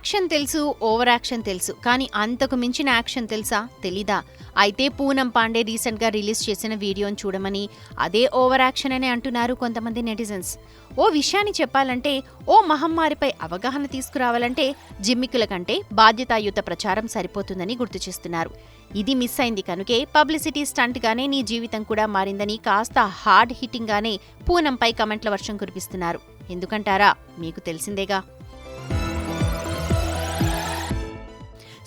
Action తెలుసు, over action తెలుసు, కానీ అంతకు మించిన యాక్షన్ తెలుసా? తెలీదా? అయితే పూనం పాండే రీసెంట్గా రిలీజ్ చేసిన వీడియోని చూడమని, అదే ఓవర్ యాక్షన్ అని అంటున్నారు కొంతమంది నెటిజన్స్. ఓ విషయాన్ని చెప్పాలంటే, ఓ మహమ్మారిపై అవగాహన తీసుకురావాలంటే జిమ్మికుల కంటే బాధ్యతాయుత ప్రచారం సరిపోతుందని గుర్తు చేస్తున్నారు. ఇది మిస్ అయింది కనుకే పబ్లిసిటీ స్టంట్ గానే నీ జీవితం కూడా మారిందని కాస్త హార్డ్ హిట్టింగ్ గానే పూనంపై కమెంట్ల వర్షం కురిపిస్తున్నారు. ఎందుకంటారా? మీకు తెలిసిందేగా.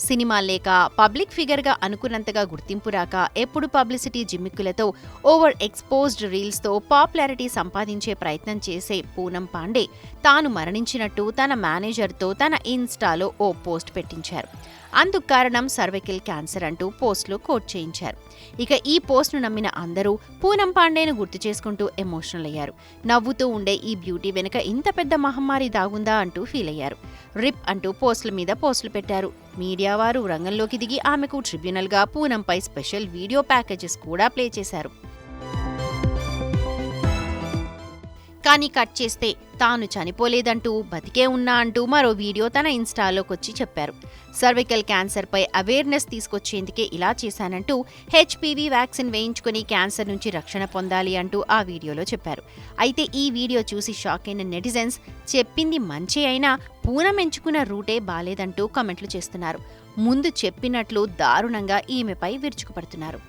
సినిమా లేక, పబ్లిక్ ఫిగర్గా అనుకున్నంతగా గుర్తింపు రాక, ఎప్పుడు పబ్లిసిటీ జిమ్మిక్కులతో, ఓవర్ ఎక్స్పోజ్డ్ రీల్స్తో పాపులారిటీ సంపాదించే ప్రయత్నం చేసే పూనం పాండే తాను మరణించినట్టు తన మేనేజర్తో తన ఇన్స్టాలో ఓ పోస్ట్ పెట్టించారు. అందుకు కారణం సర్వైకల్ క్యాన్సర్ అంటూ పోస్ట్లో కోట్ చేయించారు. ఇక ఈ పోస్ట్ను నమ్మిన అందరూ పూనం పాండేను గుర్తు చేసుకుంటూ ఎమోషనల్ అయ్యారు. నవ్వుతూ ఉండే ఈ బ్యూటీ వెనుక ఇంత పెద్ద మహమ్మారి దాగుందా అంటూ ఫీల్ అయ్యారు. రిప్ అంటూ పోస్టుల మీద పోస్టులు పెట్టారు. మీడియా వారు రంగంలోకి దిగి ఆమెకు ట్రిబ్యునల్గా పూనంపై స్పెషల్ వీడియో ప్యాకేజెస్ కూడా ప్లే చేశారు. కానీ కట్ చేస్తే తాను చనిపోలేదంటూ, బతికే ఉన్నా అంటూ మరో వీడియో తన ఇన్స్టాలోకొచ్చి చెప్పారు. సర్వికల్ క్యాన్సర్పై అవేర్నెస్ తీసుకొచ్చేందుకే ఇలా చేశానంటూ, హెచ్పివి వ్యాక్సిన్ వేయించుకుని క్యాన్సర్ నుంచి రక్షణ పొందాలి అంటూ ఆ వీడియోలో చెప్పారు. అయితే ఈ వీడియో చూసి షాక్ అయిన నెటిజన్స్ చెప్పింది మంచి అయినా పూనం ఎంచుకున్న రూటే బాలేదంటూ కామెంట్లు చేస్తున్నారు. ముందు చెప్పినట్లు దారుణంగా ఈమెపై విరుచుకుపడుతున్నారు.